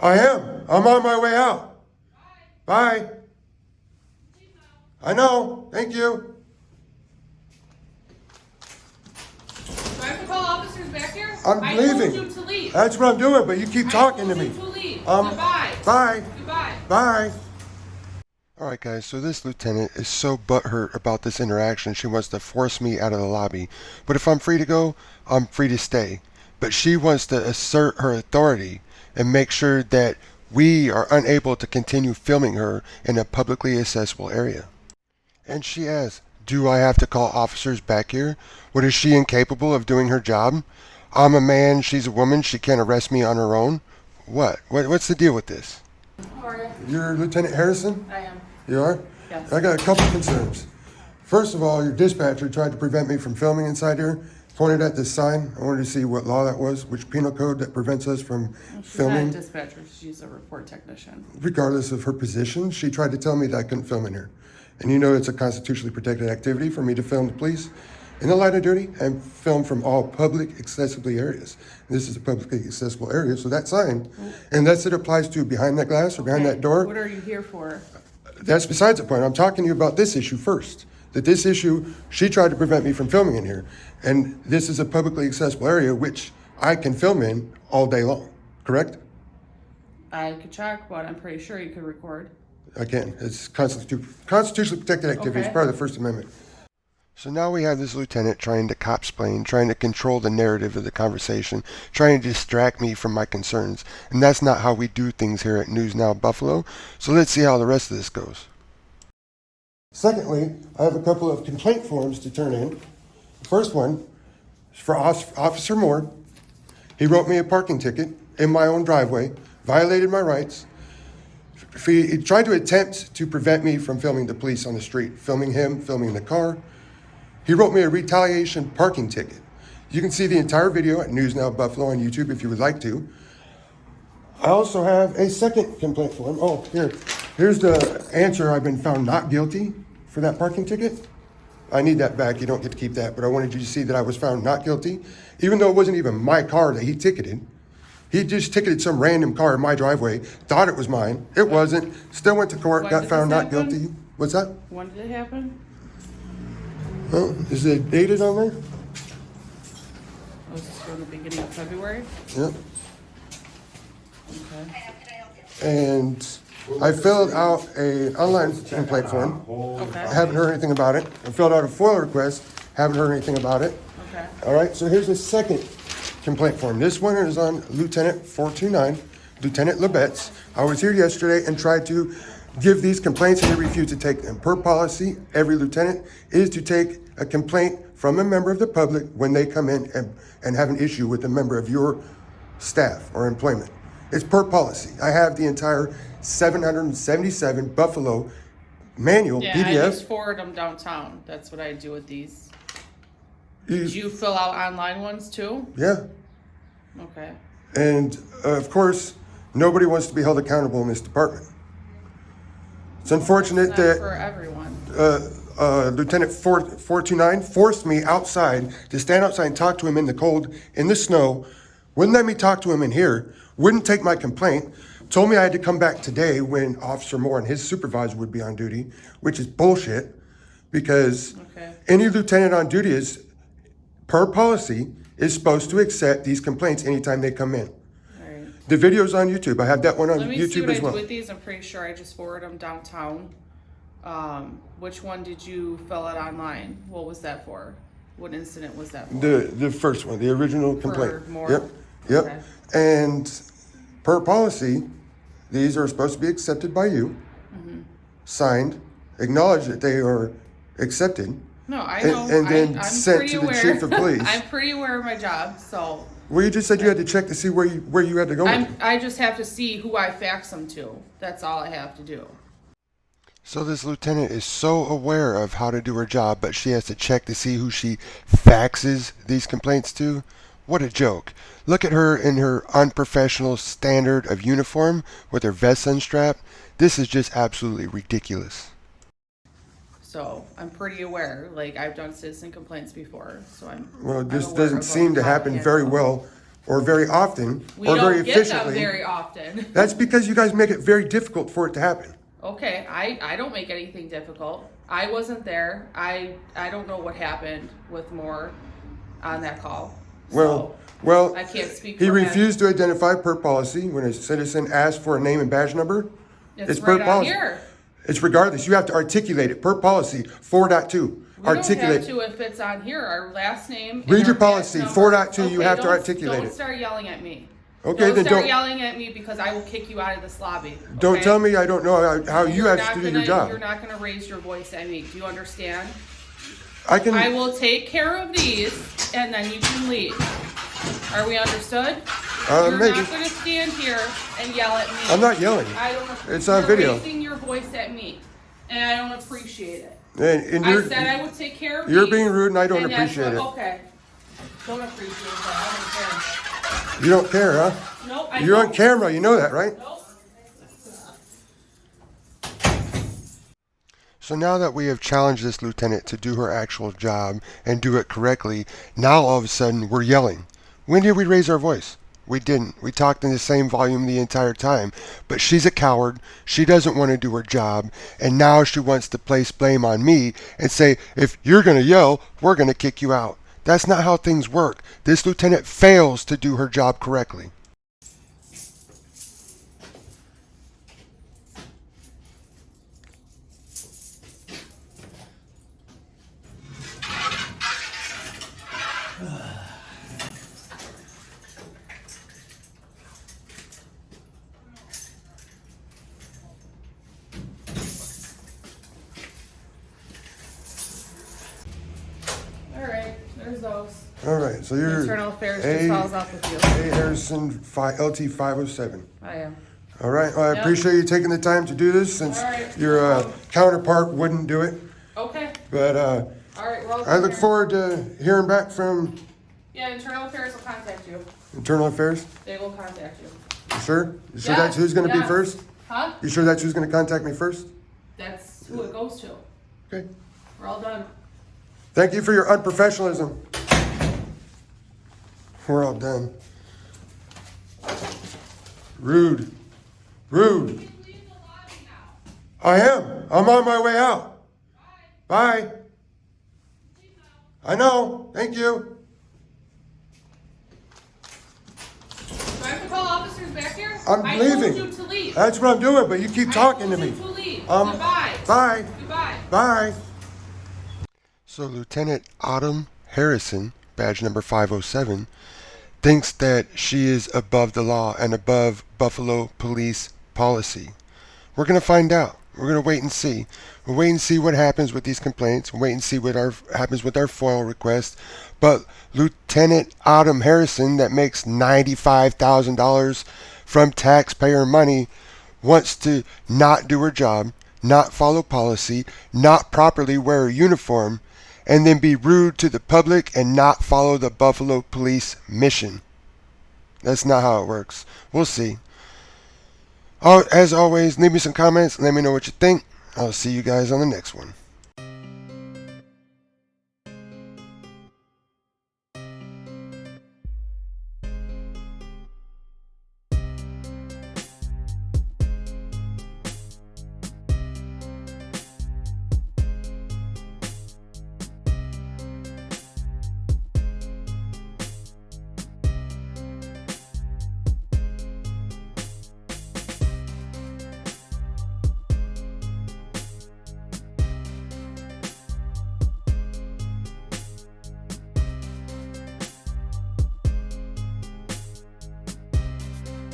I am. I'm on my way out. Bye. I know. Thank you. Do I have to call officers back here? I'm leaving. I told you to leave. That's what I'm doing, but you keep talking to me. I told you to leave. Goodbye. Bye. Goodbye. Bye. Alright guys, so this lieutenant is so butthurt about this interaction she wants to force me out of the lobby. But if I'm free to go, I'm free to stay. But she wants to assert her authority and make sure that we are unable to continue filming her in a publicly accessible area. And she asks, do I have to call officers back here? What, is she incapable of doing her job? I'm a man, she's a woman, she can't arrest me on her own? What's the deal with this? How are you? You're Lieutenant Harrison? I am. You are? Yes. I got a couple concerns. First of all, your dispatcher tried to prevent me from filming inside here, pointed at this sign. I wanted to see what law that was, which penal code that prevents us from filming. She's not a dispatcher, she's a report technician. Regardless of her position, she tried to tell me that I couldn't film in here. And you know it's a constitutionally protected activity for me to film the police in the line of duty and film from all public accessible areas. This is a publicly accessible area, so that sign, unless it applies to behind that glass or behind that door. What are you here for? That's besides the point. I'm talking to you about this issue first. That this issue, she tried to prevent me from filming in here. And this is a publicly accessible area which I can film in all day long, correct? I could check, but I'm pretty sure you could record. I can. It's constitutionally protected activity. It's Okay. part of the First Amendment. So now we have this lieutenant trying to cop-splain, trying to control the narrative of the conversation, trying to distract me from my concerns. And that's not how we do things here at News Now Buffalo. So let's see how the rest of this goes. Secondly, I have a couple of complaint forms to turn in. The first one is for Officer Moore. He wrote me a parking ticket in my own driveway, violated my rights. He tried to attempt to prevent me from filming the police on the street, filming him, filming the car. He wrote me a retaliation parking ticket. You can see the entire video at News Now Buffalo on YouTube if you would like to. I also have a second complaint form. Oh, here's the answer. I've been found not guilty for that parking ticket. I need that back. You don't get to keep that, but I wanted you to see that I was found not guilty, even though it wasn't even my car that he ticketed. He just ticketed some random car in my driveway, thought it was mine. It wasn't. Still went to court, When got did found this not happen? guilty. What's that? When did it happen? Oh, is it dated on there? Was this from the beginning of February? Yep. Okay. And I filled out a online complaint form. Okay. I haven't heard anything about it. I filled out a FOIL request. Haven't heard anything about it. Okay. All right, so here's the second complaint form. This one is on Lieutenant 429, Lieutenant Lebetz. I was here yesterday and tried to give these complaints and he refused to take them. Per policy, every lieutenant is to take a complaint from a member of the public when they come in and have an issue with a member of your staff or employment. It's per policy. I have the entire 777 Buffalo manual Yeah, PDF. I just forward them downtown. That's what I do with these. Did you fill out online ones too? Yeah. Okay. And of course, nobody wants to be held accountable in this department. It's unfortunate Not that for everyone. Lieutenant 429 forced me outside to stand outside and talk to him in the cold, in the snow, wouldn't let me talk to him in here, wouldn't take my complaint, told me I had to come back today when Officer Moore and his supervisor would be on duty, which is bullshit, because Okay. any lieutenant on duty is, per policy, is supposed to accept these complaints anytime they come in. Alright. The video's on YouTube. I have that one on Let me see YouTube what I as do well. with these. I'm pretty sure I just forward them downtown. Which one did you fill out online? What was that for? What incident was that for? The first one, the original complaint. Moore? Yep. Okay. And per policy, these are supposed to be accepted by you, signed, acknowledge that they are accepted. No, I know. And then I'm sent pretty to the aware. chief of police. I'm pretty aware of my job, so Well, you just said you had to check to see where you had to go with it. I just have to see who I fax them to. That's all I have to do. So this lieutenant is so aware of how to do her job, but she has to check to see who she faxes these complaints to? What a joke. Look at her in her unprofessional standard of uniform with her vest unstrapped. This is just absolutely ridiculous. So I'm pretty aware. Like I've done citizen complaints before, so I'm. Well, I'm this aware doesn't of seem to how happen handle very them. well or very often We or very don't get them efficiently. very often. That's because you guys make it very difficult for it to happen. Okay, I don't make anything difficult. I wasn't there. I don't know what happened with Moore on that call. Well, I can't speak he for him. refused to identify per policy when a citizen asked for a name and badge number. It's per right on policy. here. It's regardless. You have to articulate it per policy 4.2. We don't Articulate. have to if it's on here. Our last name. and Read our your badge policy, number. 4.2, you have to don't- articulate Don't it. start yelling at me. Okay, Don't then start don't- yelling at me because I will kick you out of this lobby. Don't okay? tell me I don't know how you You're have to not do your gonna- You're job. not going to raise your voice at me. Do you understand? I can. I will take care of these, and then you can leave. Are we understood? You're maybe. not going to stand here and yell at me. I'm not yelling. I don't. It's on you're video. raising your voice at me, and I don't appreciate it. And I said I would take care of you're these, being rude and I don't that's appreciate what- it. Okay. Don't appreciate that. You don't care, huh? I don't care. No, I You're don't. on camera. You know that, right? Nope. So now that we have challenged this lieutenant to do her actual job and do it correctly, now all of a sudden we're yelling. When did we raise our voice? We didn't. We talked in the same volume the entire time. But she's a coward. She doesn't want to do her job. And now she wants to place blame on me and say, if you're going to yell, we're going to kick you out. That's not how things work. This lieutenant fails to do her job correctly. All right. There's those. All right, so you're Internal Affairs just follows up with you. A. Harrison, LT 507. I am. All right, well, I Yep. appreciate you taking the time to do this since All right. your counterpart wouldn't do it. Okay. But All right. Well. I look forward to hearing back from Yeah, Internal Affairs will contact you. Internal Affairs. They will contact you. You sure? You sure Yes, that's who's going to be yes. first? Huh? You sure that's who's going to contact me first? That's who it goes to. Okay. We're all done. Thank you for your unprofessionalism. We're all done. Rude. Rude. I am. I'm on my way out. Bye. I know. Thank you. Do I have to call officers back here? I'm I leaving. told you to leave. That's what I'm doing, but you keep talking to I me. told you to leave. Um, Goodbye. Bye. Goodbye. Bye. So Lieutenant Autumn Harrison, badge number 507, thinks that she is above the law and above Buffalo police policy. We're going to find out. We're going to wait and see. We'll wait and see what happens with these complaints. We'll wait and see what happens with our FOIL request. But Lieutenant Autumn Harrison, that makes $95,000 from taxpayer money, wants to not do her job, not follow policy, not properly wear a uniform, and then be rude to the public and not follow the Buffalo police mission. That's not how it works. We'll see. As always, leave me some comments. Let me know what you think. I'll see you guys on the next one.